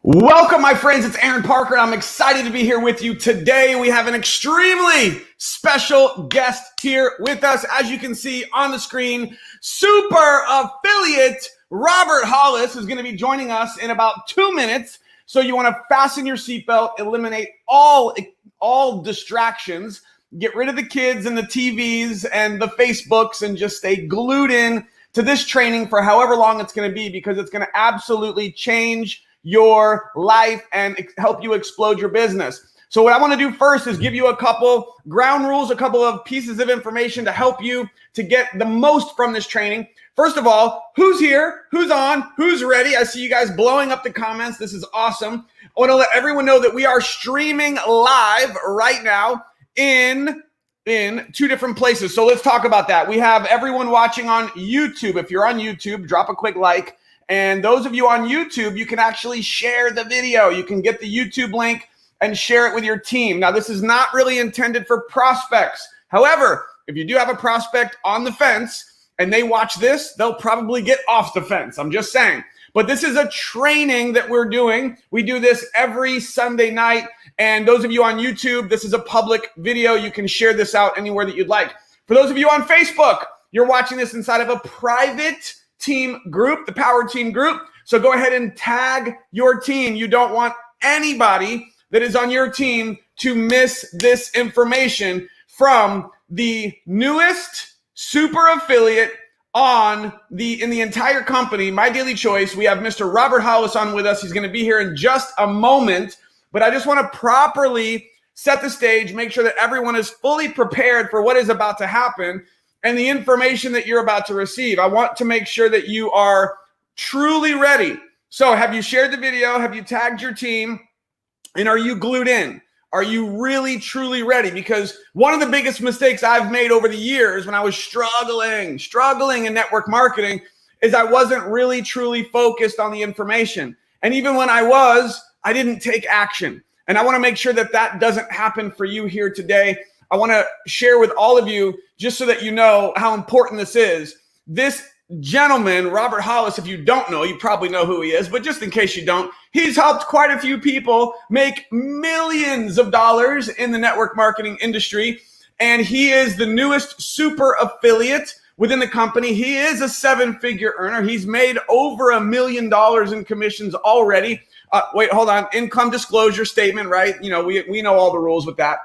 Welcome, my friends. It's Aaron Parker, and I'm excited to be here with you today. We have an extremely special guest here with us. As you can see on the screen, super affiliate Robert Hollis is going to be joining us in about 2 minutes. So you want to fasten your seatbelt, eliminate all distractions, get rid of the kids and the TVs and the Facebooks, and just stay glued in to this training for however long it's going to be, because it's going to absolutely change your life and help you explode your business. So what I want to do first is give you a couple ground rules, a couple of pieces of information to help you to get the most from this training. First of all, who's here? Who's on? Who's ready? I see you guys blowing up the comments. This is awesome. I want to let everyone know that we are streaming live right now in 2 different places. So let's talk about that. We have everyone watching on YouTube. If you're on YouTube, drop a quick like. And those of you on YouTube, you can actually share the video. You can get the YouTube link and share it with your team. Now, this is not really intended for prospects. However, if you do have a prospect on the fence and they watch this, they'll probably get off the fence. I'm just saying. But this is a training that we're doing. We do this every Sunday night. And those of you on YouTube, this is a public video. You can share this out anywhere that you'd like. For those of you on Facebook, you're watching this inside of a private team group, the Power Team group. So go ahead and tag your team. You don't want anybody that is on your team to miss this information from the newest super affiliate in the entire company, MyDailyChoice. We have Mr. Robert Hollis on with us. He's going to be here in just a moment, but I just want to properly set the stage, make sure that everyone is fully prepared for what is about to happen and the information that you're about to receive. I want to make sure that you are truly ready. So have you shared the video? Have you tagged your team? And are you glued in? Are you really, truly ready? Because one of the biggest mistakes I've made over the years when I was struggling in network marketing is I wasn't really, truly focused on the information. And even when I was, I didn't take action. And I want to make sure that that doesn't happen for you here today. I want to share with all of you, just so that you know how important this is. This gentleman, Robert Hollis, if you don't know, you probably know who he is, but just in case you don't, he's helped quite a few people make millions of dollars in the network marketing industry. And he is the newest super affiliate within the company. He is a 7-figure earner. He's made over $1 million in commissions already. Wait, hold on. Income disclosure statement, right? You know, we know all the rules with that.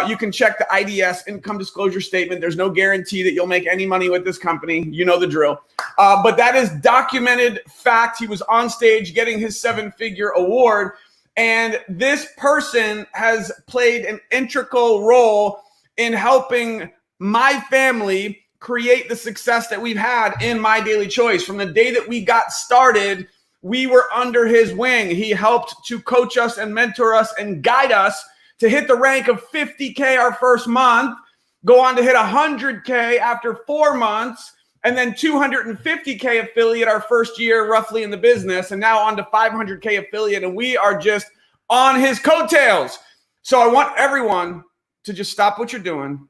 You can check the IDS, income disclosure statement. There's no guarantee that you'll make any money with this company. You know the drill. But that is documented fact. He was on stage getting his 7-figure award. And this person has played an integral role in helping my family create the success that we've had in MyDailyChoice. From the day that we got started, we were under his wing. He helped to coach us and mentor us and guide us to hit the rank of 50K our first month, go on to hit 100K after 4 months, and then 250K affiliate our first year roughly in the business, and now on to 500K affiliate, and we are just on his coattails. So I want everyone to just stop what you're doing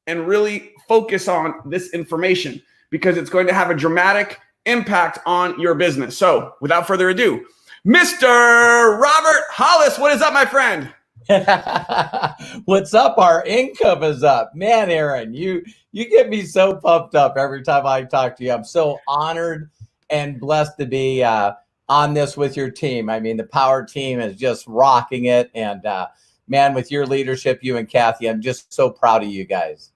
and really focus on this information, because it's going to have a dramatic impact on your business. So without further ado, Mr. Robert Hollis, what is up, my friend? What's up? Our income is up. Man, Aaron, you get me so pumped up every time I talk to you. I'm so honored and blessed to be on this with your team. I mean, the Power Team is just rocking it. And man, with your leadership, you and Kathy, I'm just so proud of you guys.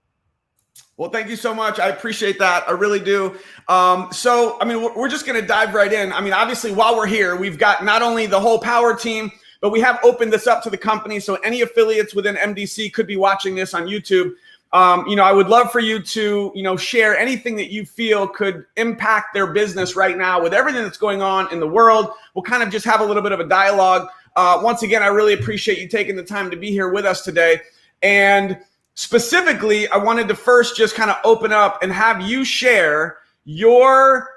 Well, thank you so much. I appreciate that. I really do. So, I mean, we're just going to dive right in. I mean, obviously, while we're here, we've got not only the whole Power Team, but we have opened this up to the company. So any affiliates within MDC could be watching this on YouTube. I would love for you to, share anything that you feel could impact their business right now with everything that's going on in the world. We'll kind of just have a little bit of a dialogue. Once again, I really appreciate you taking the time to be here with us today. And specifically, I wanted to first just kind of open up and have you share your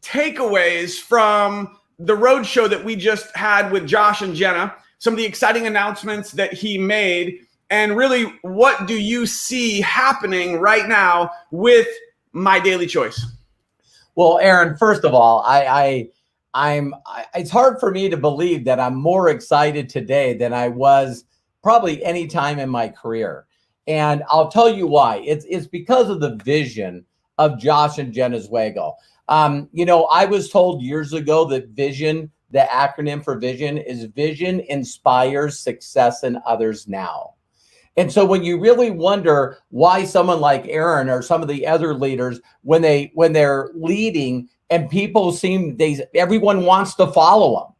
takeaways from the road show that we just had with Josh and Jenna, some of the exciting announcements that he made, and really what do you see happening right now with MyDailyChoice? Well, Aaron, first of all, It's hard for me to believe that I'm more excited today than I was probably any time in my career. And I'll tell you why. It's because of the vision of Josh and Jenna Zweigel. I was told years ago that vision, the acronym for vision, is vision inspires success in others now. And so when you really wonder why someone like Aaron or some of the other leaders, when they're leading and people everyone wants to follow them,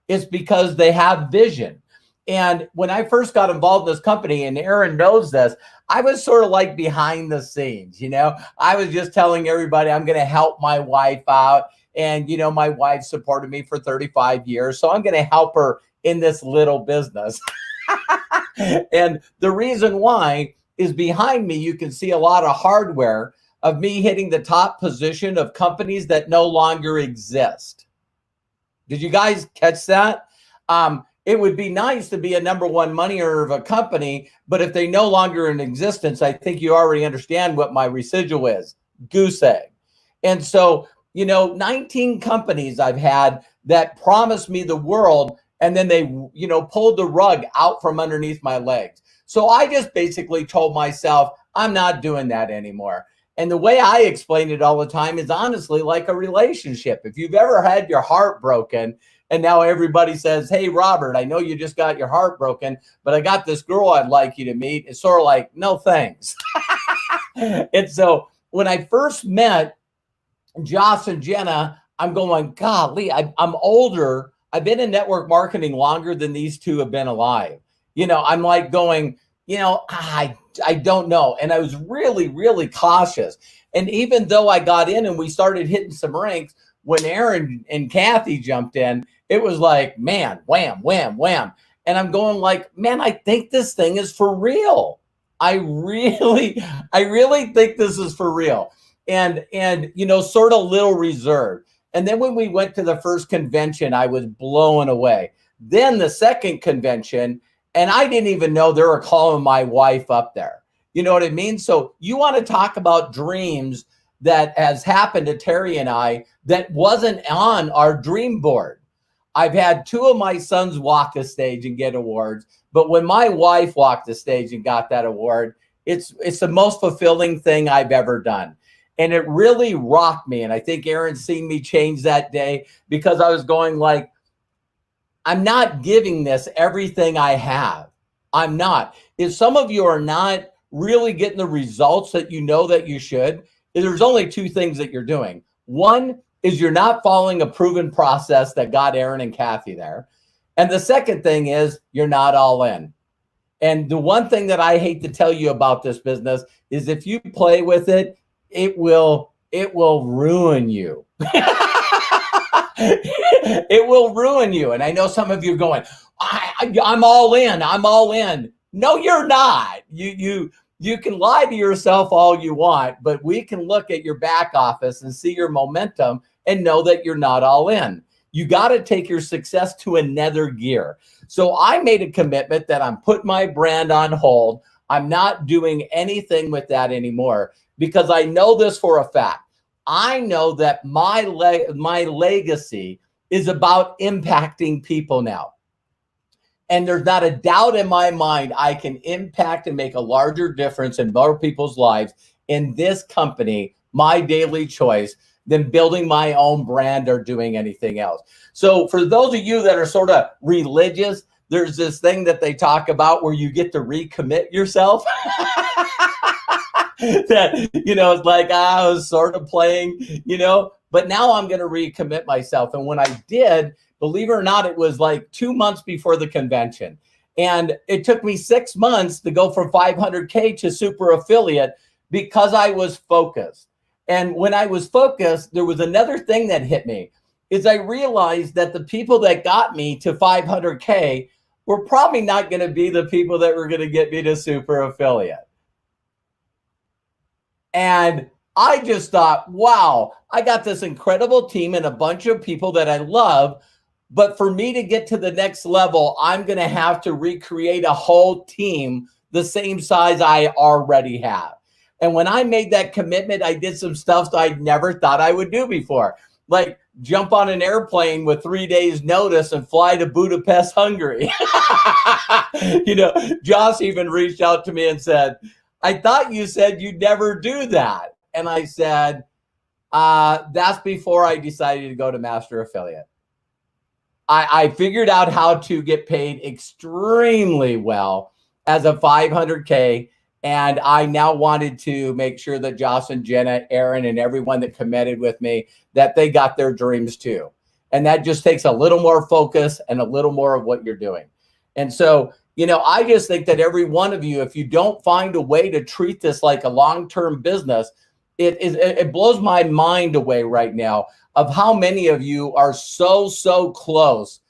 it's because they have vision. And when I first got involved in this company, and Aaron knows this, I was sort of like behind the scenes, I was just telling everybody I'm going to help my wife out. And, my wife supported me for 35 years. So I'm going to help her in this little business. And the reason why is behind me, you can see a lot of hardware of me hitting the top position of companies that no longer exist. Did you guys catch that? It would be nice to be a number one money earner of a company, but if they no longer in existence, I think you already understand what my residual is, goose egg. And so, 19 companies I've had that promised me the world, and then they, pulled the rug out from underneath my legs. So I just basically told myself, I'm not doing that anymore. And the way I explain it all the time is honestly like a relationship. If you've ever had your heart broken and now everybody says, hey, Robert, I know you just got your heart broken, but I got this girl I'd like you to meet. It's sort of like, no, thanks. And so when I first met Josh and Jenna, I'm going, golly, I'm older. I've been in network marketing longer than these two have been alive. I'm like going, I don't know. And I was really, really cautious. And even though I got in and we started hitting some ranks, when Aaron and Kathy jumped in, it was like, man, wham, wham, wham. And I'm going like, man, I think this thing is for real. I really think this is for real. And sort of little reserved. And then when we went to the first convention, I was blown away. Then the second convention, and I didn't even know they were calling my wife up there. You know what I mean? So you want to talk about dreams that has happened to Terry and I that wasn't on our dream board. I've had two of my sons walk the stage and get awards, but when my wife walked the stage and got that award, it's the most fulfilling thing I've ever done. And it really rocked me. And I think Aaron's seen me change that day because I was going like, I'm not giving this everything I have. I'm not. If some of you are not really getting the results that that you should, there's only two things that you're doing. One is you're not following a proven process that got Aaron and Kathy there. And the second thing is you're not all in. And the one thing that I hate to tell you about this business is if you play with it, it will ruin you. It will ruin you. And I know some of you are going, I'm all in. I'm all in. No, you're not. You can lie to yourself all you want, but we can look at your back office and see your momentum and know that you're not all in. You got to take your success to another gear. So I made a commitment that I'm putting my brand on hold. I'm not doing anything with that anymore because I know this for a fact. I know that my legacy is about impacting people now. And there's not a doubt in my mind I can impact and make a larger difference in more people's lives in this company, MyDailyChoice, than building my own brand or doing anything else. So for those of you that are sort of religious, there's this thing that they talk about where you get to recommit yourself. That, it's like, I was sort of playing, but now I'm going to recommit myself. And when I did, believe it or not, it was like 2 months before the convention. And it took me 6 months to go from 500K to super affiliate because I was focused. And when I was focused, there was another thing that hit me is I realized that the people that got me to 500K were probably not going to be the people that were going to get me to super affiliate. And I just thought, wow, I got this incredible team and a bunch of people that I love. But for me to get to the next level, I'm going to have to recreate a whole team the same size I already have. And when I made that commitment, I did some stuff that I never thought I would do before. Like jump on an airplane with 3 days notice and fly to Budapest, Hungary. Joss even reached out to me and said, I thought you said you'd never do that. And I said, that's before I decided to go to Master Affiliate. I figured out how to get paid extremely well as a 500K. And I now wanted to make sure that Joss and Jenna, Aaron, and everyone that committed with me, that they got their dreams too. And that just takes a little more focus and a little more of what you're doing. And so, I just think that every one of you, if you don't find a way to treat this like a long-term business, it blows my mind away right now of how many of you are so close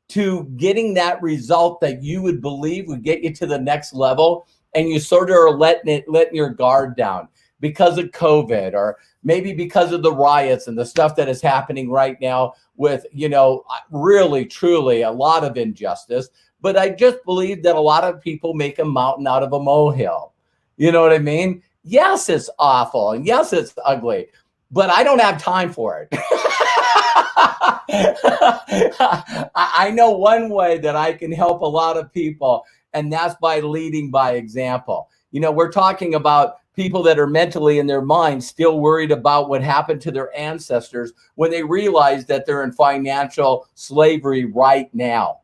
to getting that result that you would believe would get you to the next level. And you sort of are letting your guard down because of COVID, or maybe because of the riots and the stuff that is happening right now with, really, truly a lot of injustice. But I just believe that a lot of people make a mountain out of a molehill. You know what I mean? Yes, it's awful. And yes, it's ugly, but I don't have time for it. I know one way that I can help a lot of people, and that's by leading by example. We're talking about people that are mentally in their mind still worried about what happened to their ancestors when they realize that they're in financial slavery right now.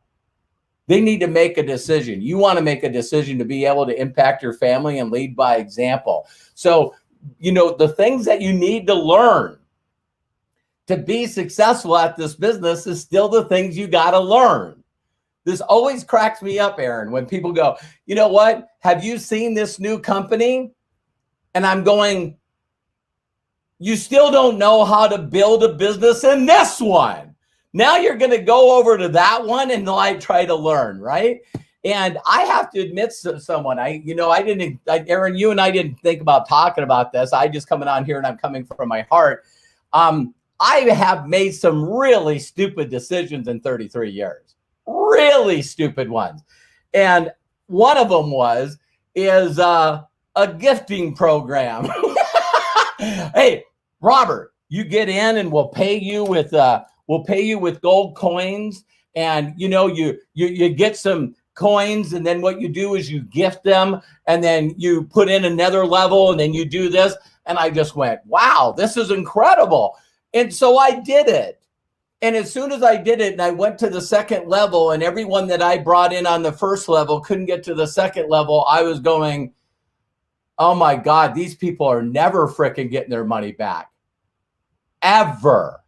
They need to make a decision. You want to make a decision to be able to impact your family and lead by example. So, the things that you need to learn to be successful at this business is still the things you got to learn. This always cracks me up, Aaron, when people go, you know what? Have you seen this new company? And I'm going, you still don't know how to build a business in this one. Now you're going to go over to that one and try to learn, right? And I have to admit to someone, Aaron, you and I didn't think about talking about this. I just coming on here and I'm coming from my heart. I have made some really stupid decisions in 33 years. Really stupid ones. And one of them is a gifting program. Hey, Robert, you get in and we'll pay you with gold coins, and you get some coins, and then what you do is you gift them, and then you put in another level, and then you do this. And I just went, wow, this is incredible. And so I did it. And as soon as I did it and I went to the second level, and everyone that I brought in on the first level couldn't get to the second level, I was going, oh my God, these people are never freaking getting their money back. Ever.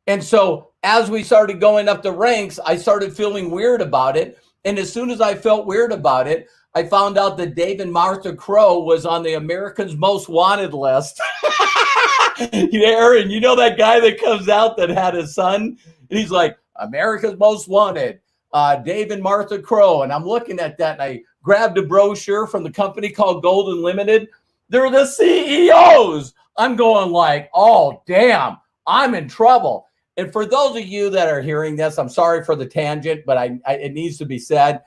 And so as we started going up the ranks, I started feeling weird about it. And as soon as I felt weird about it, I found out that Dave and Martha Crow was on the America's Most Wanted list. Aaron, that guy that comes out that had his son? And he's like, America's Most Wanted, Dave and Martha Crow. And I'm looking at that, and I grabbed a brochure from the company called Golden Limited. They're the CEOs. I'm going like, oh, damn, I'm in trouble. And for those of you that are hearing this, I'm sorry for the tangent, but it needs to be said.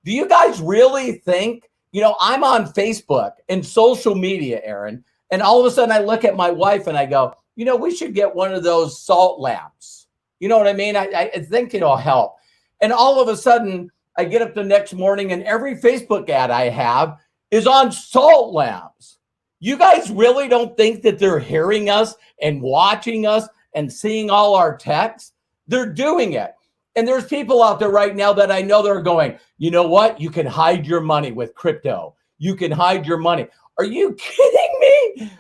Do you guys really think, I'm on Facebook and social media, Aaron, and all of a sudden I look at my wife and I go, we should get one of those salt lamps. You know what I mean? I think it'll help. And all of a sudden I get up the next morning and every Facebook ad I have is on salt lamps. You guys really don't think that they're hearing us and watching us and seeing all our texts? They're doing it. And there's people out there right now that I know that are going, you know what? You can hide your money with crypto. You can hide your money. Are you kidding me?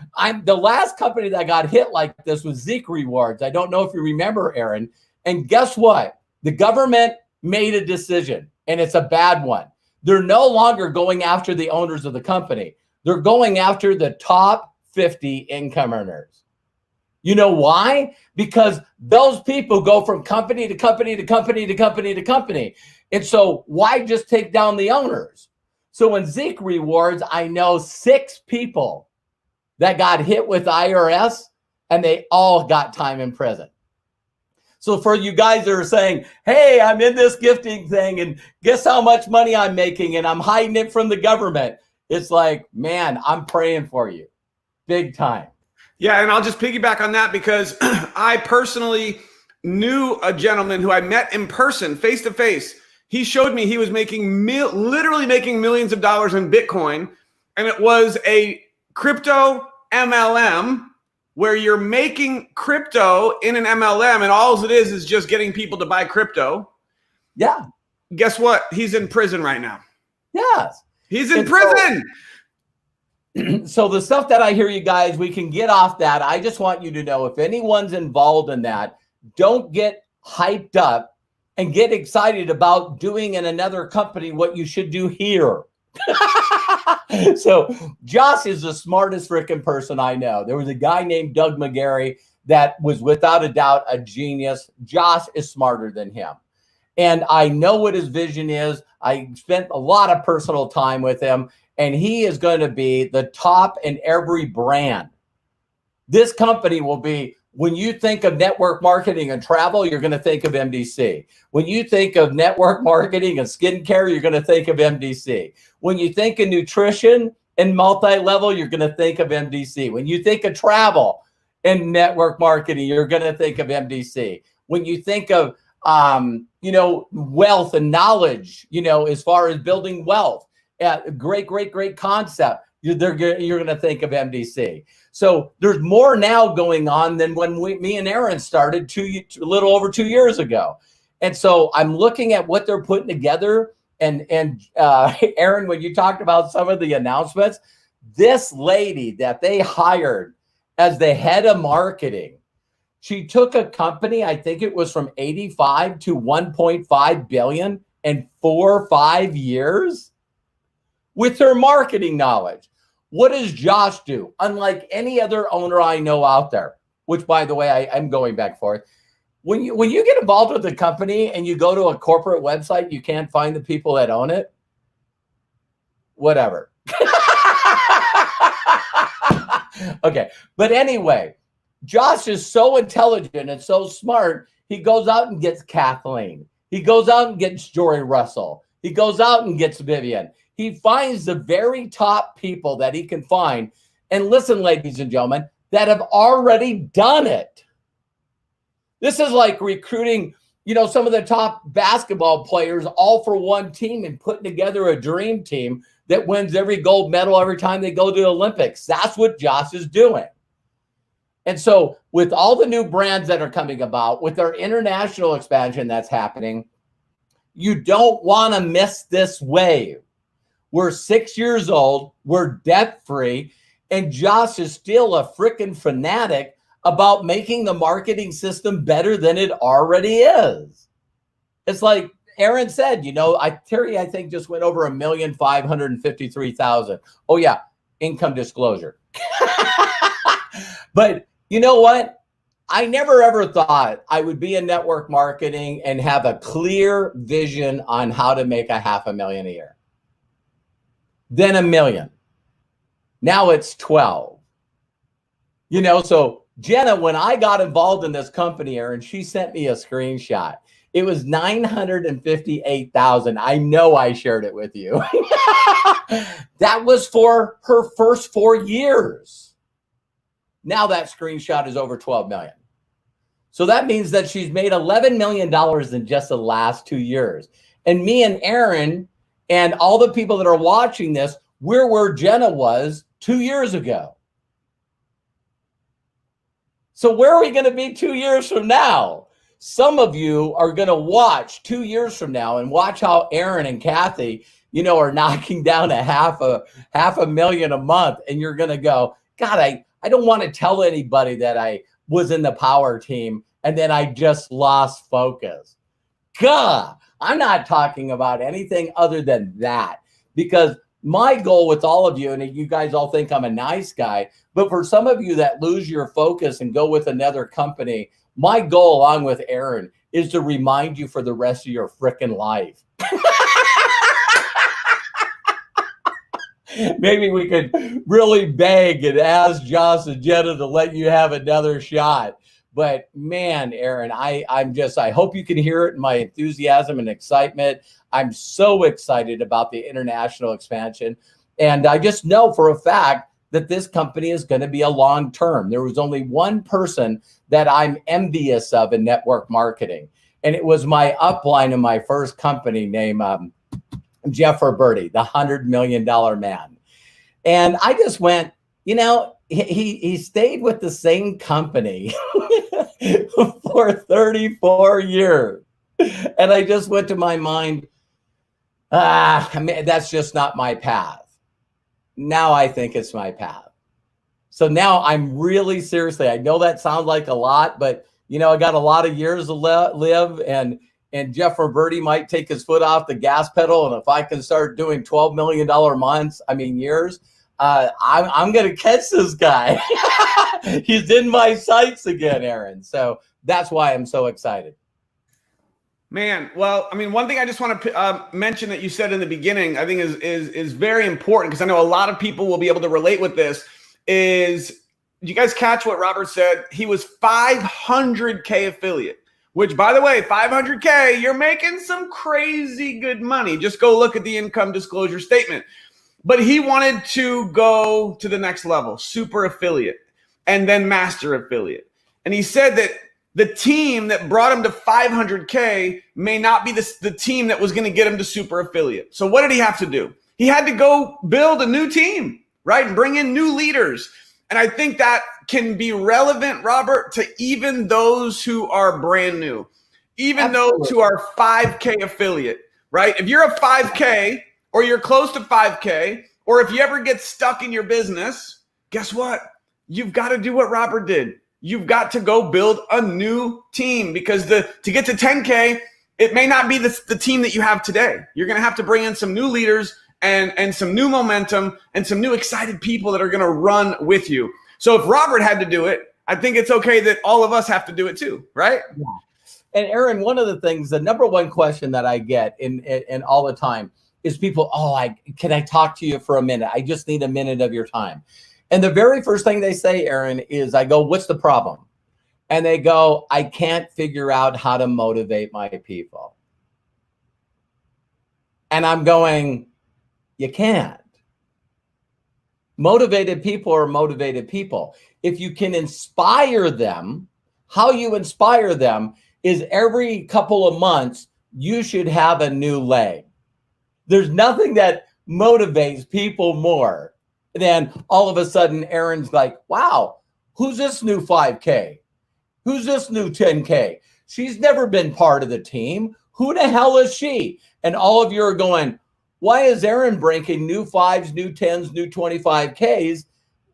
The last company that got hit like this was Zeke Rewards. I don't know if you remember, Aaron. And guess what? The government made a decision, and it's a bad one. They're no longer going after the owners of the company. They're going after the top 50 income earners. You know why? Because those people go from company to company to company to company to company. And so why just take down the owners? So in Zeke Rewards, I know 6 people that got hit with IRS, and they all got time in prison. So for you guys that are saying, hey, I'm in this gifting thing, and guess how much money I'm making, and I'm hiding it from the government. It's like, man, I'm praying for you big time. Yeah, and I'll just piggyback on that because I personally knew a gentleman who I met in person, face to face. He showed me he was making literally making millions of dollars in Bitcoin, and it was a crypto MLM where you're making crypto in an MLM, and all it is just getting people to buy crypto. Yeah. Guess what? He's in prison right now. Yes. He's in prison. So the stuff that I hear you guys, we can get off that. I just want you to know, if anyone's involved in that, don't get hyped up and get excited about doing in another company what you should do here. So Josh is the smartest freaking person I know. There was a guy named Doug McGarry that was without a doubt a genius. Josh is smarter than him. And I know what his vision is. I spent a lot of personal time with him, and he is going to be the top in every brand. This company will be, when you think of network marketing and travel, you're going to think of MDC. When you think of network marketing and skincare, you're going to think of MDC. When you think of nutrition and multi-level, you're going to think of MDC. When you think of travel and network marketing, you're going to think of MDC. When you think of wealth and knowledge, as far as building wealth, great concept. You're going to think of MDC. So there's more now going on than when me and Aaron started a little over 2 years ago. And so I'm looking at what they're putting together. And Aaron, when you talked about some of the announcements, this lady that they hired as the head of marketing, she took a company, I think it was from 85 to 1.5 billion in 4 or 5 years with her marketing knowledge. What does Josh do? Unlike any other owner I know out there, which, by the way, I'm going back for it. When you get involved with a company and you go to a corporate website, you can't find the people that own it. Whatever. Okay. But anyway, Josh is so intelligent and so smart. He goes out and gets Kathleen. He goes out and gets Jory Russell. He goes out and gets Vivian. He finds the very top people that he can find. And listen, ladies and gentlemen, that have already done it. This is like recruiting, some of the top basketball players all for one team and putting together a dream team that wins every gold medal every time they go to the Olympics. That's what Josh is doing. And so with all the new brands that are coming about, with our international expansion that's happening, you don't want to miss this wave. We're 6 years old, we're debt-free, and Josh is still a freaking fanatic about making the marketing system better than it already is. It's like Aaron said, Terry, I think, just went over 1,553,000. Oh yeah, income disclosure. But you know what? I never ever thought I would be in network marketing and have a clear vision on how to make $500,000 a year. Then $1 million. Now it's 12. So Jenna, when I got involved in this company, Aaron, she sent me a screenshot. It was 958,000. I know I shared it with you. That was for her first 4 years. Now that screenshot is over 12 million. So that means that she's made $11 million in just the last 2 years. And me and Aaron and all the people that are watching this, we're where Jenna was 2 years ago. So where are we going to be 2 years from now? Some of you are going to watch 2 years from now and watch how Aaron and Kathy, are knocking down half a million a month. And you're going to go, God, I don't want to tell anybody that I was in the power team and then I just lost focus. God, I'm not talking about anything other than that, because my goal with all of you, and you guys all think I'm a nice guy, but for some of you that lose your focus and go with another company, my goal, along with Aaron, is to remind you for the rest of your frickin' life. Maybe we could really beg and ask Josh and Jenna to let you have another shot. But man, Aaron, I hope you can hear it in my enthusiasm and excitement. I'm so excited about the international expansion. And I just know for a fact that this company is going to be a long term. There was only one person that I'm envious of in network marketing, and it was my upline in my first company named Jeff Roberti, the $100 million man. And I just went, he stayed with the same company for 34 years. And I just went to my mind, that's just not my path. Now I think it's my path. So now I'm really seriously, I know that sounds like a lot, but I got a lot of years to live, and Jeff Roberti might take his foot off the gas pedal. And if I can start doing $12 million years, I'm going to catch this guy. He's in my sights again, Aaron. So that's why I'm so excited. Man, well, one thing I just want to mention that you said in the beginning, I think is very important, because I know a lot of people will be able to relate with this. Did you guys catch what Robert said? He was 500K affiliate, which, by the way, 500K, you're making some crazy good money. Just go look at the income disclosure statement. But he wanted to go to the next level, super affiliate, and then master affiliate. And he said that the team that brought him to 500K may not be the team that was going to get him to super affiliate. So what did he have to do? He had to go build a new team, right? And bring in new leaders. And I think that can be relevant, Robert, to even those who are brand new, even Absolutely. those who are 5K affiliate, right? If you're a 5K or you're close to 5K, or if you ever get stuck in your business, guess what? You've got to do what Robert did. You've got to go build a new team, because to get to 10K, it may not be the team that you have today. You're going to have to bring in some new leaders and some new momentum and some new excited people that are going to run with you. So if Robert had to do it, I think it's okay that all of us have to do it too, right? Yeah. And Aaron, one of the things, the number one question that I get in all the time is people, can I talk to you for a minute? I just need a minute of your time. And the very first thing they say, Aaron, is I go, what's the problem? And they go, I can't figure out how to motivate my people. And I'm going, you can't. Motivated people are motivated people. If you can inspire them, how you inspire them is every couple of months, you should have a new leg. There's nothing that motivates people more than all of a sudden Aaron's like, wow, who's this new 5K? Who's this new 10K? She's never been part of the team. Who the hell is she? And all of you are going, why is Aaron breaking new 5s, new 10s, new 25Ks?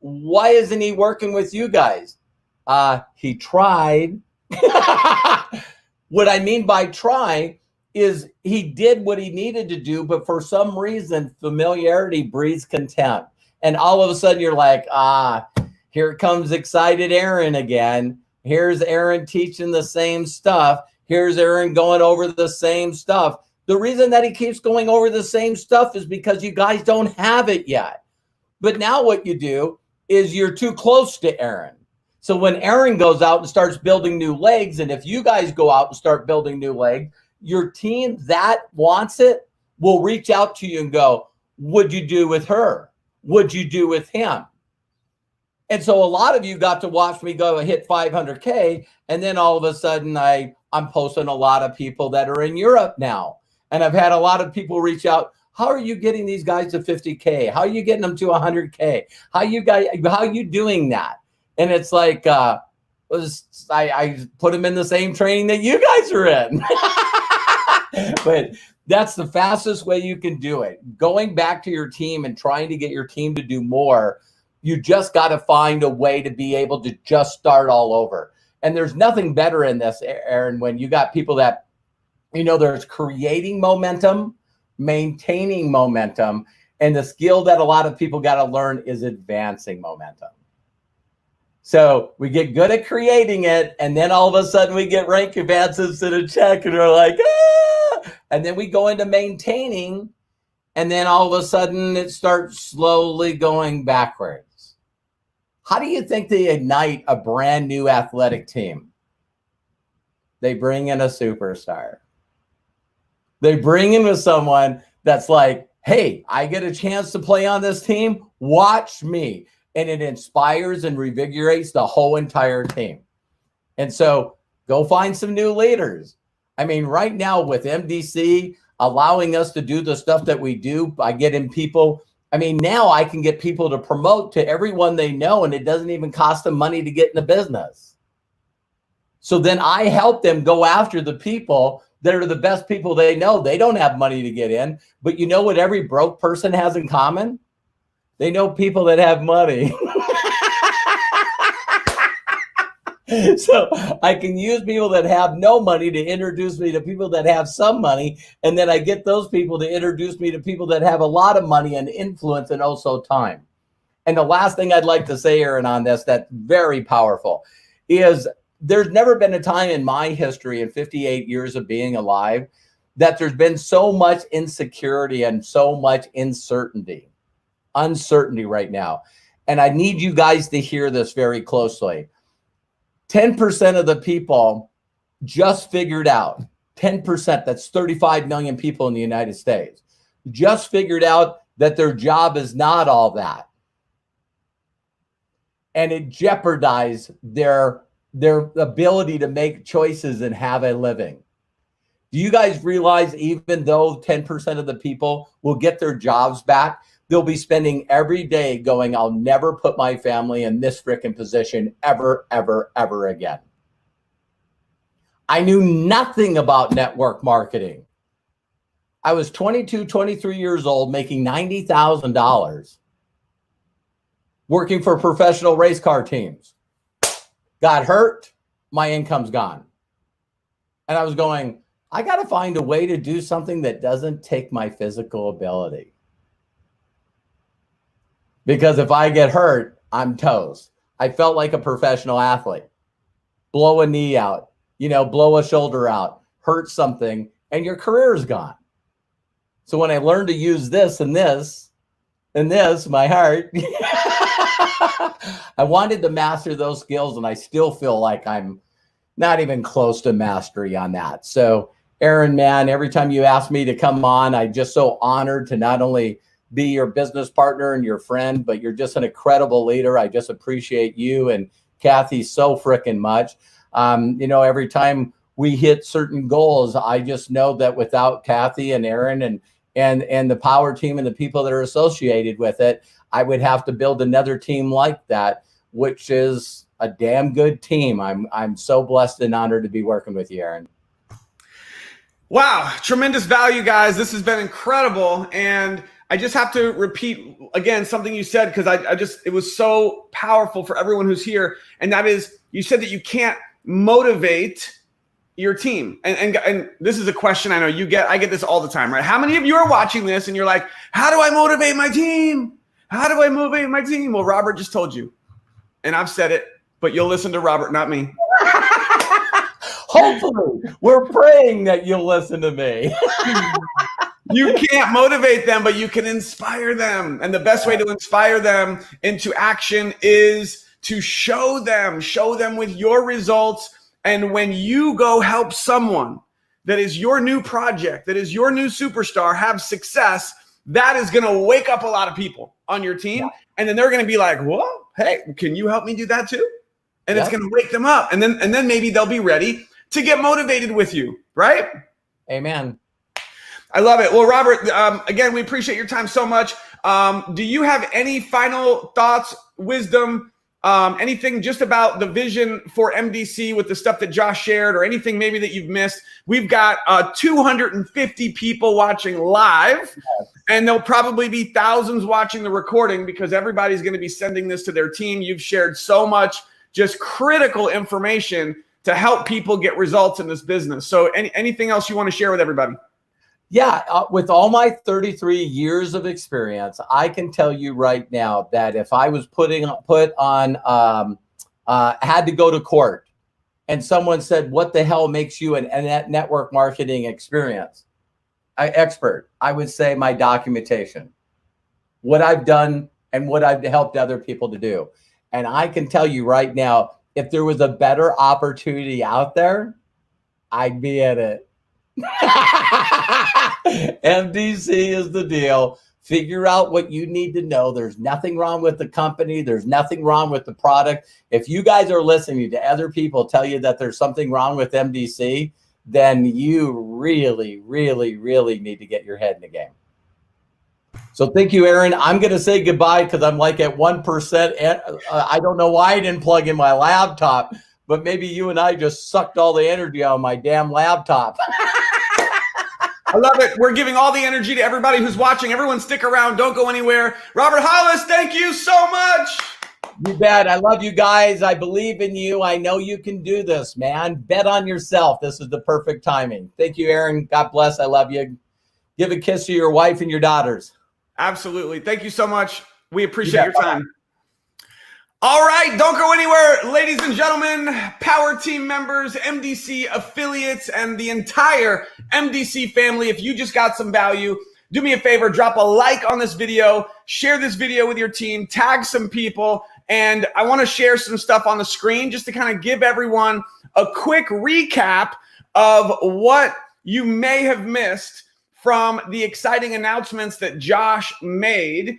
Why isn't he working with you guys? He tried. What I mean by try is he did what he needed to do, but for some reason, familiarity breeds contempt. And all of a sudden you're like, here comes excited Aaron again. Here's Aaron teaching the same stuff. Here's Aaron going over the same stuff. The reason that he keeps going over the same stuff is because you guys don't have it yet. But now what you do is you're too close to Aaron. So when Aaron goes out and starts building new legs, and if you guys go out and start building new legs, your team that wants it will reach out to you and go, what'd you do with her? What'd you do with him? And so a lot of you got to watch me go hit 500K. And then all of a sudden I'm posting a lot of people that are in Europe now. And I've had a lot of people reach out. How are you getting these guys to 50K? How are you getting them to 100K? How are you doing that? And it's like, I put them in the same training that you guys are in. But that's the fastest way you can do it. Going back to your team and trying to get your team to do more, you just got to find a way to be able to just start all over. And there's nothing better in this, Aaron, when you got people that, there's creating momentum, maintaining momentum, and the skill that a lot of people got to learn is advancing momentum. So we get good at creating it, and then all of a sudden we get rank advances to the check, and we're like, and then we go into maintaining, and then all of a sudden it starts slowly going backwards. How do you think they ignite a brand new athletic team? They bring in a superstar. They bring in with someone that's like, hey, I get a chance to play on this team. Watch me. and it inspires and revigorates the whole entire team. And so go find some new leaders. I mean, right now with MDC allowing us to do the stuff that we do by getting people, I mean, now I can get people to promote to everyone they know, and it doesn't even cost them money to get in the business. So then I help them go after the people that are the best people they know. They don't have money to get in, but you know what every broke person has in common? They know people that have money. So I can use people that have no money to introduce me to people that have some money. And then I get those people to introduce me to people that have a lot of money and influence and also time. And the last thing I'd like to say, Aaron, on this that's very powerful is there's never been a time in my history in 58 years of being alive that there's been so much insecurity and so much uncertainty right now. And I need you guys to hear this very closely. 10% of the people just figured out, 10%, that's 35 million people in the United States, just figured out that their job is not all that. And it jeopardized their ability to make choices and have a living. Do you guys realize even though 10% of the people will get their jobs back, they'll be spending every day going, I'll never put my family in this frickin' position ever, ever, ever again. I knew nothing about network marketing. I was 22, 23 years old, making $90,000, working for professional race car teams. Got hurt, my income's gone. And I was going, I got to find a way to do something that doesn't take my physical ability. Because if I get hurt, I'm toast. I felt like a professional athlete. Blow a knee out, blow a shoulder out, hurt something, and your career is gone. So when I learned to use this and this, and this, my heart, I wanted to master those skills, and I still feel like I'm not even close to mastery on that. So Aaron, man, every time you ask me to come on, I'm just so honored to not only be your business partner and your friend, but you're just an incredible leader. I just appreciate you and Kathy so freaking much. Every time we hit certain goals, I just know that without Kathy and Aaron and the power team and the people that are associated with it, I would have to build another team like that, which is a damn good team. I'm so blessed and honored to be working with you, Aaron. Wow, tremendous value, guys. This has been incredible. And I just have to repeat again something you said, because it was so powerful for everyone who's here. And that is, you said that you can't motivate your team. And this is a question I know I get this all the time, right? How many of you are watching this and you're like, how do I motivate my team? How do I motivate my team? Well, Robert just told you, and I've said it, but you'll listen to Robert, not me. Hopefully, we're praying that you'll listen to me. You can't motivate them, but you can inspire them. And the best way to inspire them into action is to show them with your results. And when you go help someone that is your new project, that is your new superstar have success, that is going to wake up a lot of people on your team. Yeah. And then they're going to be like, whoa, hey, can you help me do that too? And it's going to wake them up. And then maybe they'll be ready to get motivated with you, right? Amen. I love it. Well, Robert, again, we appreciate your time so much. Do you have any final thoughts, wisdom, anything just about the vision for MDC with the stuff that Josh shared, or anything maybe that you've missed? We've got 250 people watching live, and there'll probably be thousands watching the recording, because everybody's going to be sending this to their team. You've shared so much just critical information to help people get results in this business. So anything else you want to share with everybody? Yeah, with all my 33 years of experience, I can tell you right now that if I was had to go to court, and someone said, what the hell makes you a network marketing expert? I would say my documentation, what I've done and what I've helped other people to do. And I can tell you right now, if there was a better opportunity out there, I'd be at it. MDC is the deal. Figure out what you need to know. There's nothing wrong with the company. There's nothing wrong with the product. If you guys are listening to other people tell you that there's something wrong with MDC, then you really, really, really need to get your head in the game. So thank you, Aaron. I'm going to say goodbye because I'm like at 1%. I don't know why I didn't plug in my laptop, but maybe you and I just sucked all the energy out of my damn laptop. I love it. We're giving all the energy to everybody who's watching. Everyone stick around. Don't go anywhere. Robert Hollis, thank you so much. You bet. I love you guys. I believe in you. I know you can do this, man. Bet on yourself. This is the perfect timing. Thank you, Aaron. God bless. I love you. Give a kiss to your wife and your daughters. Absolutely. Thank you so much. We appreciate your time. All right. Don't go anywhere, ladies and gentlemen, Power Team members, MDC affiliates, and the entire MDC family. If you just got some value, do me a favor, drop a like on this video, share this video with your team, tag some people, and I want to share some stuff on the screen just to kind of give everyone a quick recap of what you may have missed from the exciting announcements that Josh made.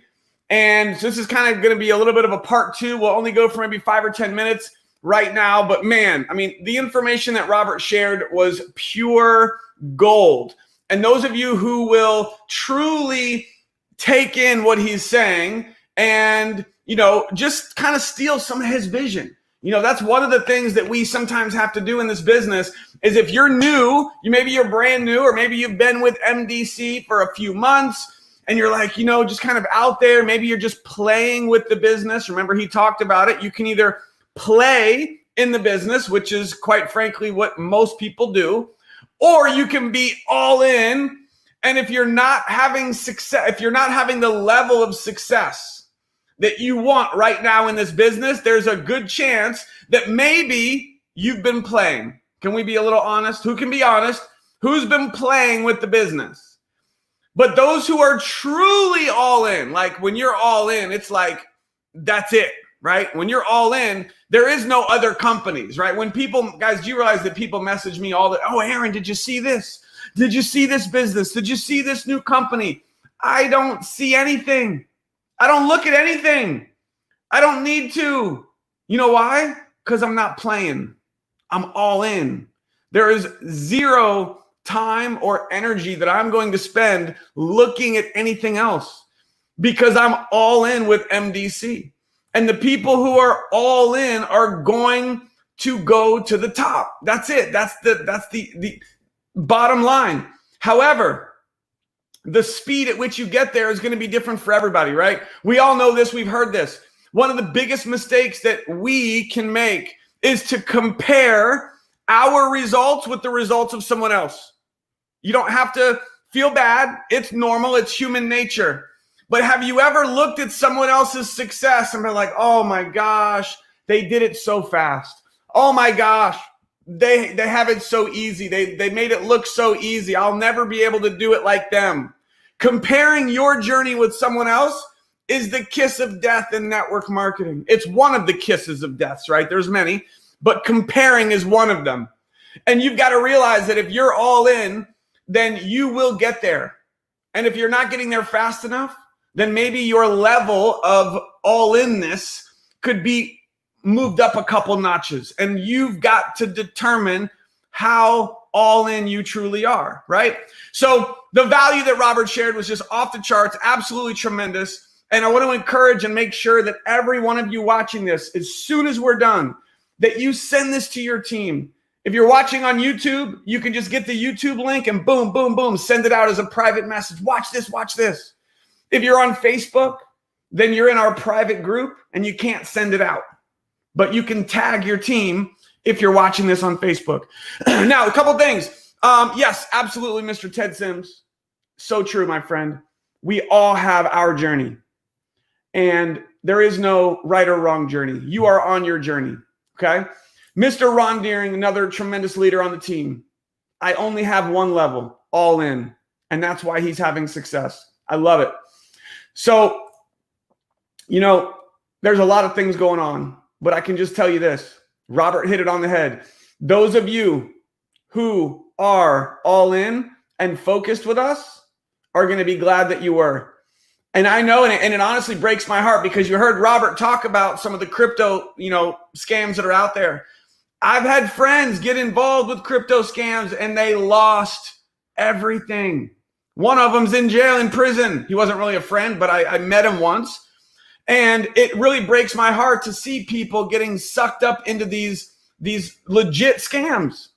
And so this is kind of going to be a little bit of a part two. We'll only go for maybe 5 or 10 minutes right now. But man, I mean, the information that Robert shared was pure gold. And those of you who will truly take in what he's saying and, you know, just kind of steal some of his vision. You know, that's one of the things that we sometimes have to do in this business is if you're new, maybe you're brand new, or maybe you've been with MDC for a few months and you're like, you know, just kind of out there. Maybe you're just playing with the business. Remember, he talked about it. You can either play in the business, which is quite frankly what most people do, or you can be all in. And if you're not having success, if you're not having the level of success that you want right now in this business, there's a good chance that maybe you've been playing. Can we be a little honest? Who can be honest? Who's been playing with the business? But those who are truly all in, like when you're all in, it's like, that's it, right? When you're all in, there is no other companies, right? When people, guys, do you realize that people message me all the, oh, Aaron, did you see this? Did you see this business? Did you see this new company? I don't see anything. I don't look at anything. I don't need to. You know why? Because I'm not playing. I'm all in. There is zero time or energy that I'm going to spend looking at anything else because I'm all in with MDC. And the people who are all in are going to go to the top. That's it. That's the bottom line. However, the speed at which you get there is going to be different for everybody, right? We all know this. We've heard this. One of the biggest mistakes that we can make is to compare our results with the results of someone else. You don't have to feel bad. It's normal. It's human nature. But have you ever looked at someone else's success and been like, oh my gosh, they did it so fast. Oh my gosh, they have it so easy. They made it look so easy. I'll never be able to do it like them. Comparing your journey with someone else is the kiss of death in network marketing. It's one of the kisses of deaths, right? There's many, but comparing is one of them. And you've got to realize that if you're all in, then you will get there. And if you're not getting there fast enough, then maybe your level of all-inness could be moved up a couple notches. And you've got to determine how all in you truly are, right? So the value that Robert shared was just off the charts, absolutely tremendous. And I want to encourage and make sure that every one of you watching this, as soon as we're done, that you send this to your team. If you're watching on YouTube, you can just get the YouTube link and boom, boom, boom, send it out as a private message. Watch this, watch this. If you're on Facebook, then you're in our private group and you can't send it out. But you can tag your team if you're watching this on Facebook. Now, a couple things. Yes, absolutely, Mr. Ted Sims. So true, my friend. We all have our journey. And there is no right or wrong journey. You are on your journey, okay? Mr. Ron Deering, another tremendous leader on the team. I only have one level, all in. And that's why he's having success. I love it. So, you know, there's a lot of things going on, but I can just tell you this. Robert hit it on the head. Those of you who are all in and focused with us are going to be glad that you were. And I know, and it honestly breaks my heart because you heard Robert talk about some of the crypto, scams that are out there. I've had friends get involved with crypto scams and they lost everything. One of them's in jail, in prison. He wasn't really a friend, but I met him once. And it really breaks my heart to see people getting sucked up into these legit scams.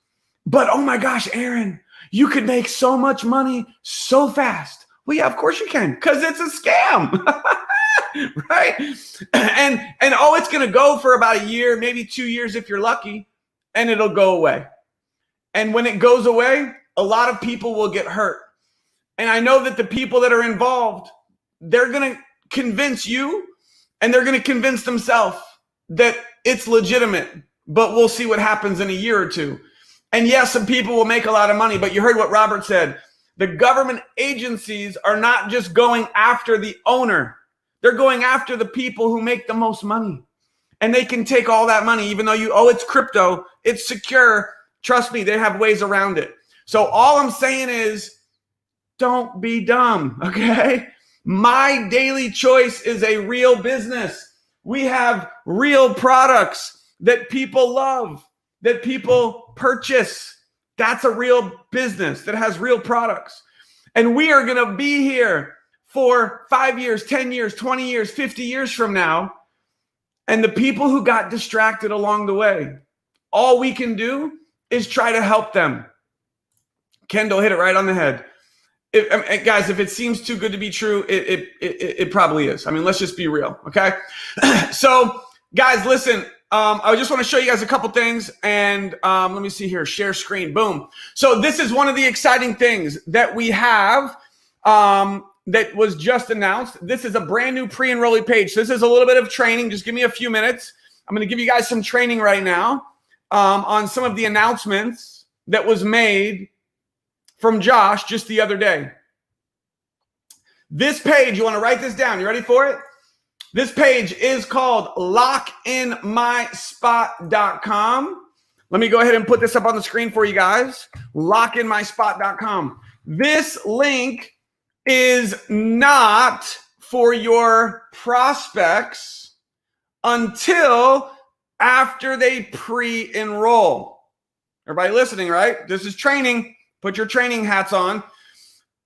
But oh my gosh, Aaron, you could make so much money so fast. Well, yeah, of course you can, because it's a scam. Right? And it's going to go for about a year, maybe 2 years if you're lucky, and it'll go away. And when it goes away, a lot of people will get hurt. And I know that the people that are involved, they're going to convince you and they're going to convince themselves that it's legitimate, but we'll see what happens in a year or two. And yes, some people will make a lot of money, but you heard what Robert said. The government agencies are not just going after the owner. They're going after the people who make the most money. And they can take all that money, even though it's crypto, it's secure. Trust me, they have ways around it. So all I'm saying is, don't be dumb, okay? MyDailyChoice is a real business. We have real products that people love, that people purchase. That's a real business that has real products. And we are going to be here for 5 years, 10 years, 20 years, 50 years from now. And the people who got distracted along the way, all we can do is try to help them. Kendall hit it right on the head. Guys, if it seems too good to be true, it probably is. I mean, let's just be real, okay? So, guys, listen. I just want to show you guys a couple things, and let me see here. Share screen. Boom. So this is one of the exciting things that we have that was just announced. This is a brand new pre-enrollee page. So this is a little bit of training. Just give me a few minutes. I'm going to give you guys some training right now on some of the announcements that was made from Josh just the other day. This page, you want to write this down. You ready for it? This page is called lockinmyspot.com. Let me go ahead and put this up on the screen for you guys. Lockinmyspot.com. This link is not for your prospects until after they pre-enroll. Everybody listening, right? This is training. Put your training hats on.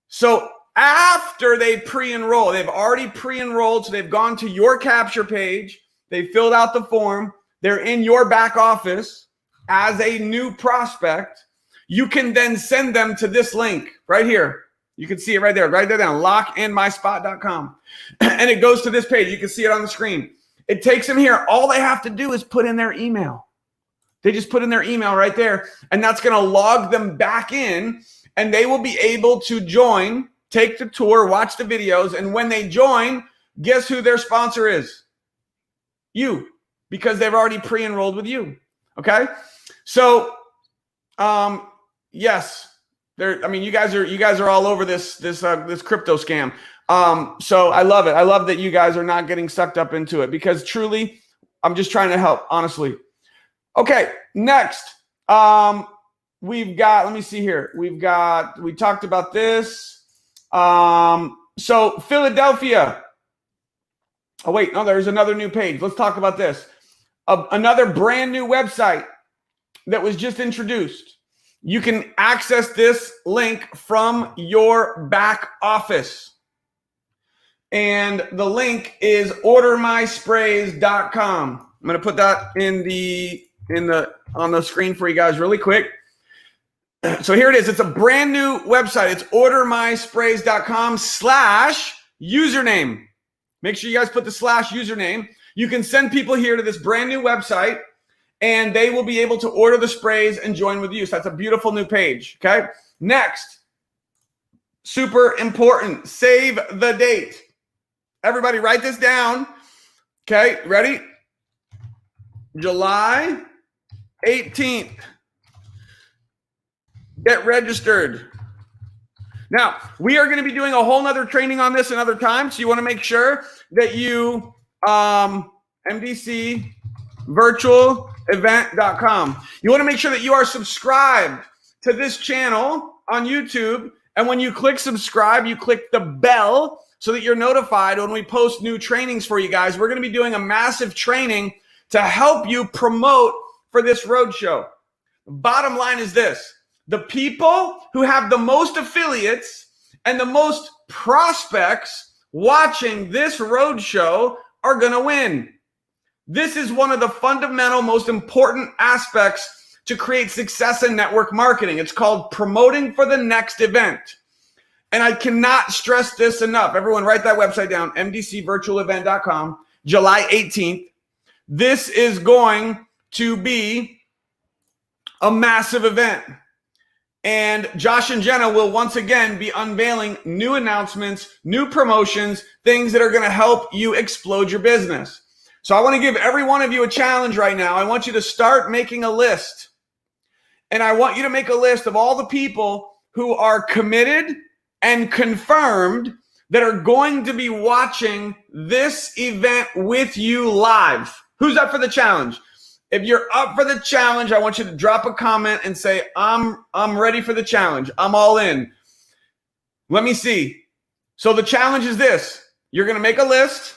So after they pre-enroll, they've already pre-enrolled, so they've gone to your capture page, they filled out the form, they're in your back office as a new prospect, you can then send them to this link right here. You can see it right there. Write that down, lockinmyspot.com. And it goes to this page. You can see it on the screen. It takes them here. All they have to do is put in their email. They just put in their email right there, and that's going to log them back in, and they will be able to join, take the tour, watch the videos, and when they join, guess who their sponsor is? You, because they've already pre-enrolled with you. Okay? So, yes, you guys are all over this crypto scam. So I love it. I love that you guys are not getting sucked up into it, because truly, I'm just trying to help, honestly. Okay, next, we've got, let me see here. We talked about this. So Philadelphia. Oh, wait, no, there's another new page. Let's talk about this. Another brand new website that was just introduced. You can access this link from your back office. And the link is ordermysprays.com. I'm going to put that on the screen for you guys really quick. So here it is. It's a brand new website. It's ordermysprays.com/username. Make sure you guys put the /username. You can send people here to this brand new website, and they will be able to order the sprays and join with you. So that's a beautiful new page. Okay. Next, super important. Save the date. Everybody write this down. Okay. Ready? July 18th. Get registered. Now, we are going to be doing a whole nother training on this another time. So you want to make sure that you, MDCvirtualevent.com. You want to make sure that you are subscribed to this channel on YouTube. And when you click subscribe, you click the bell so that you're notified when we post new trainings for you guys. We're going to be doing a massive training to help you promote for this roadshow. Bottom line is this: the people who have the most affiliates and the most prospects watching this roadshow are going to win. This is one of the fundamental, most important aspects to create success in network marketing. It's called promoting for the next event. And I cannot stress this enough. Everyone write that website down, mdcvirtualevent.com, July 18th. This is going to be a massive event. And Josh and Jenna will once again be unveiling new announcements, new promotions, things that are going to help you explode your business. So I want to give every one of you a challenge right now. I want you to start making a list. And I want you to make a list of all the people who are committed and confirmed that are going to be watching this event with you live. Who's up for the challenge? If you're up for the challenge, I want you to drop a comment and say, I'm ready for the challenge. I'm all in. Let me see. So the challenge is this. You're going to make a list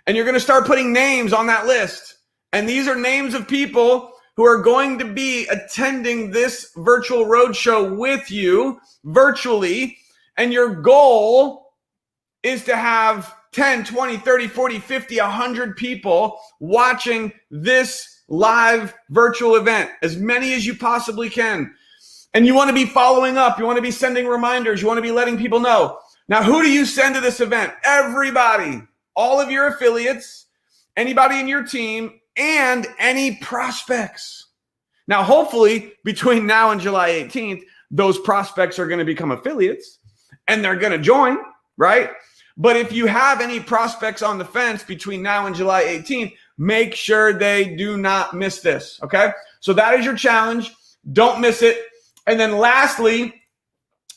and you're going to start putting names on that list. And these are names of people who are going to be attending this virtual roadshow with you virtually. And your goal is to have 10, 20, 30, 40, 50, 100 people watching this live virtual event, as many as you possibly can. And you want to be following up. You want to be sending reminders. You want to be letting people know. Now, who do you send to this event? Everybody, all of your affiliates, anybody in your team, and any prospects. Now, hopefully, between now and July 18th, those prospects are going to become affiliates and they're going to join, right? But if you have any prospects on the fence between now and July 18th, make sure they do not miss this, okay? So that is your challenge. Don't miss it. And then lastly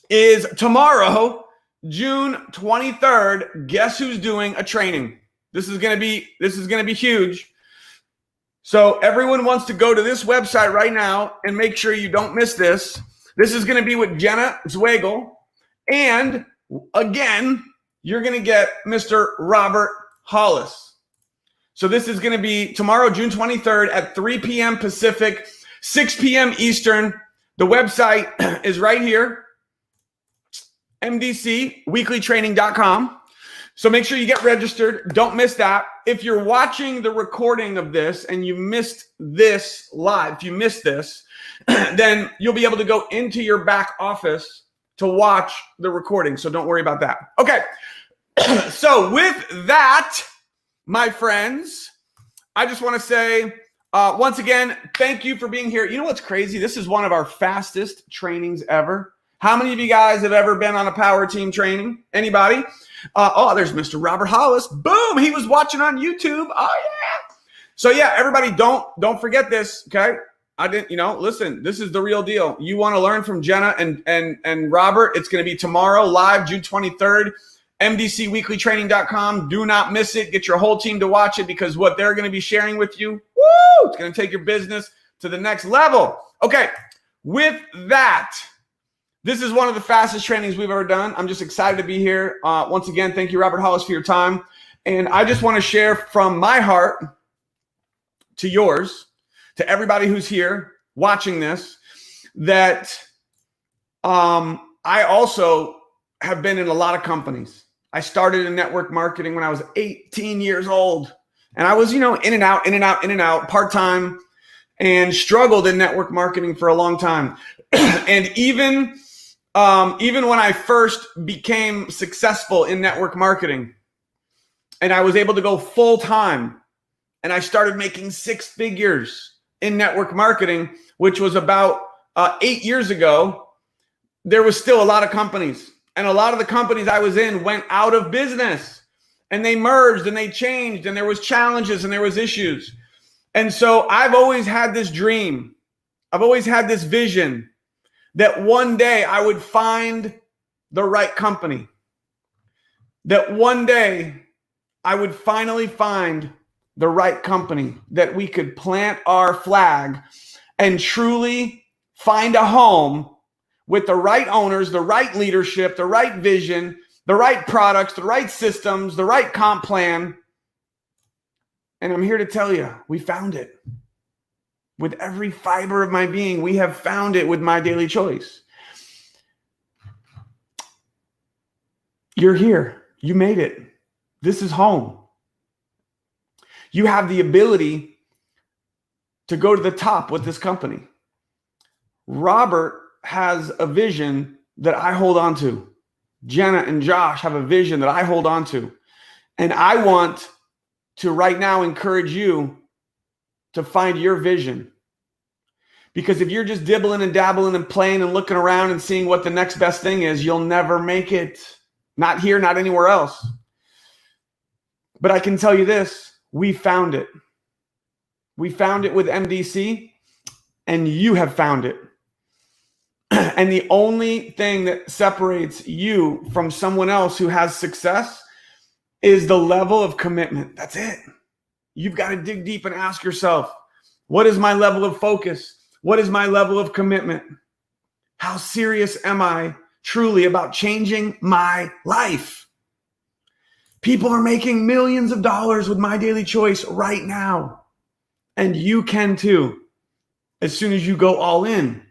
is tomorrow, June 23rd, guess who's doing a training? This is going to be huge. So everyone wants to go to this website right now and make sure you don't miss this. This is going to be with Jenna Zwagel. And again, you're going to get Mr. Robert Hollis. So this is going to be tomorrow, June 23rd at 3 p.m. Pacific, 6 p.m. Eastern. The website is right here, mdcweeklytraining.com. So make sure you get registered. Don't miss that. If you're watching the recording of this and you missed this live, if you missed this, then you'll be able to go into your back office to watch the recording. So don't worry about that. Okay. So with that, my friends, I just want to say, once again, thank you for being here. You know what's crazy? This is one of our fastest trainings ever. How many of you guys have ever been on a power team training? Anybody? Oh, there's Mr. Robert Hollis. Boom. He was watching on YouTube. Oh, yeah. So yeah, everybody don't forget this. Okay. Listen, this is the real deal. You want to learn from Jenna and Robert. It's going to be tomorrow live, June 23rd. mdcweeklytraining.com. Do not miss it. Get your whole team to watch it because what they're going to be sharing with you, it's going to take your business to the next level. Okay, with that, this is one of the fastest trainings we've ever done. I'm just excited to be here. Once again, thank you, Robert Hollis, for your time. And I just want to share from my heart to yours, to everybody who's here watching this, that I also have been in a lot of companies. I started in network marketing when I was 18 years old. And I was, in and out, part-time, and struggled in network marketing for a long time. And even when I first became successful in network marketing and I was able to go full-time and I started making 6 figures in network marketing, which was about 8 years ago, there was still a lot of companies. And a lot of the companies I was in went out of business and they merged and they changed and there was challenges and there was issues. And so I've always had this dream. I've always had this vision that one day I would find the right company. That one day I would finally find the right company that we could plant our flag and truly find a home with the right owners, the right leadership, the right vision, the right products, the right systems, the right comp plan. And I'm here to tell you, we found it. With every fiber of my being, we have found it with My Daily Choice. You're here. You made it. This is home. You have the ability to go to the top with this company. Robert has a vision that I hold on to. Jenna and Josh have a vision that I hold on to. And I want to right now encourage you to find your vision. Because if you're just dibbling and dabbling and playing and looking around and seeing what the next best thing is, you'll never make it. Not here, not anywhere else. But I can tell you this, we found it. We found it with MDC, and you have found it. And the only thing that separates you from someone else who has success is the level of commitment. That's it. You've got to dig deep and ask yourself, what is my level of focus? What is my level of commitment? How serious am I truly about changing my life? People are making millions of dollars with My Daily Choice right now. And you can too, as soon as you go all in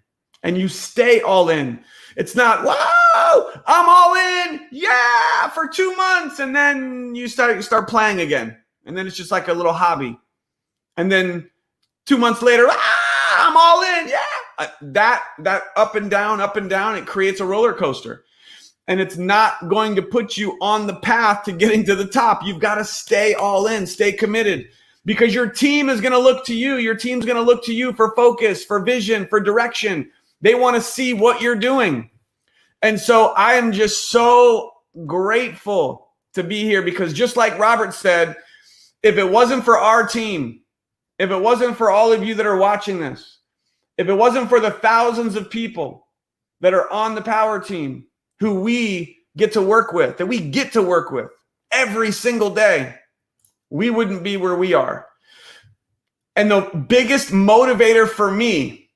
and you stay all in. It's not, wow, I'm all in, yeah, for 2 months. And then you start playing again. And then it's just like a little hobby. And then 2 months later, I'm all in, yeah. That up and down, it creates a roller coaster. And it's not going to put you on the path to getting to the top. You've got to stay all in, stay committed, because your team is going to look to you. Your team's going to look to you for focus, for vision, for direction. They want to see what you're doing. And so I am just so grateful to be here, because just like Robert said, if it wasn't for our team, if it wasn't for all of you that are watching this, if it wasn't for the thousands of people that are on the power team who we get to work with, that we get to work with every single day, we wouldn't be where we are. And the biggest motivator for me,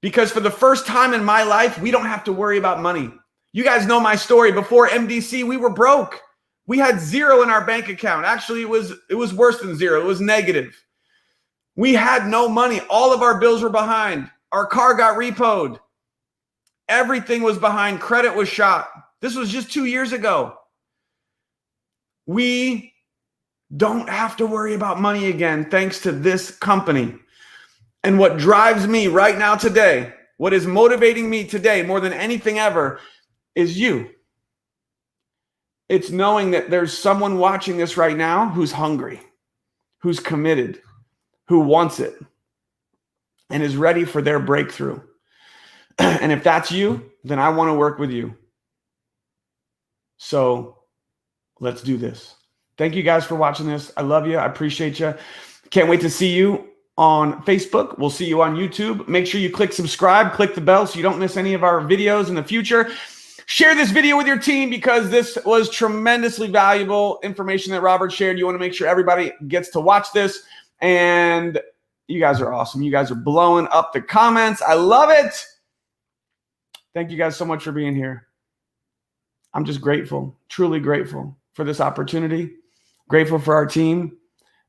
because for the first time in my life, we don't have to worry about money. You guys know my story. Before MDC, we were broke. We had zero in our bank account. Actually, it was worse than zero. It was negative. We had no money. All of our bills were behind. Our car got repoed. Everything was behind. Credit was shot. This was just 2 years ago. We don't have to worry about money again, thanks to this company. And what drives me right now today, what is motivating me today more than anything ever, is you. It's knowing that there's someone watching this right now who's hungry, who's committed, who wants it, and is ready for their breakthrough. And if that's you, then I want to work with you. So let's do this. Thank you guys for watching this. I love you. I appreciate you. Can't wait to see you on Facebook. We'll see you on YouTube. Make sure you click subscribe, click the bell so you don't miss any of our videos in the future. Share this video with your team, because this was tremendously valuable information that Robert shared. You want to make sure everybody gets to watch this. And you guys are awesome. You guys are blowing up the comments. I love it. Thank you guys so much for being here. I'm just grateful, truly grateful for this opportunity, grateful for our team,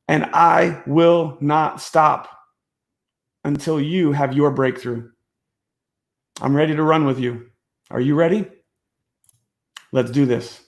and I will not stop until you have your breakthrough. I'm ready to run with you. Are you ready? Let's do this.